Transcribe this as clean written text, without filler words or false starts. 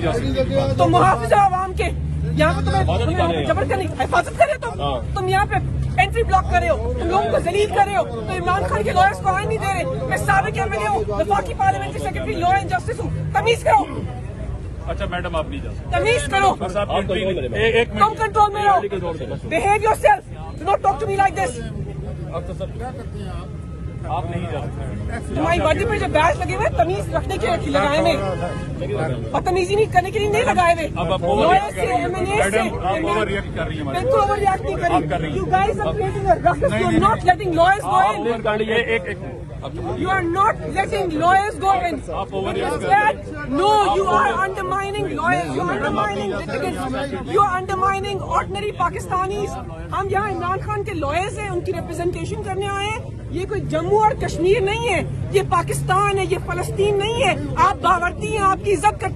जा सकती। तो मुहाफिजा आवाम के यहाँ पे तुम्हें जबर करनी हिफाजत करे तुम यहाँ पे एंट्री ब्लॉक कर रहे हो, तुम लोगों को जलील कर रहे हो, तो इमरान खान के लॉयर्स को आने नहीं दे रहे। मैं साबिक एमएलए हूँ, वफाकी पार्लियामेंटी सेक्रेटरी लॉ एंड जस्टिस हूँ, तमीज करो। अच्छा मैडम आप नहीं जा सकते, तमीज करो, तुम कंट्रोल में रहो, behave yourself, do not talk to me like this. अब तो सर आप नहीं जा सकते। तुम्हारी वर्दी पे जो बैच लगे हुए तमीज रखने के लिए लगाए हुए, बदतमीजी नहीं करने के लिए नहीं लगाए हुए। अब आप ओवर रिएक्ट कर रही हैं। बिल्कुल ओवर रिएक्ट नहीं कर रही। You guys are creating a ruckus, you are not letting lawyers go in. You are not letting lawyers go in. Instead, no, you are undermining lawyers. You are undermining litigants. You are undermining ordinary Pakistanis. हम यहाँ इमरान खान के lawyers हैं, उनकी representation करने आए हैं। ये कोई जम्मू और कश्मीर नहीं है, ये पाकिस्तान है, ये फलस्तीन नहीं है। आप बावर्ती हैं, आपकी इज्जत करते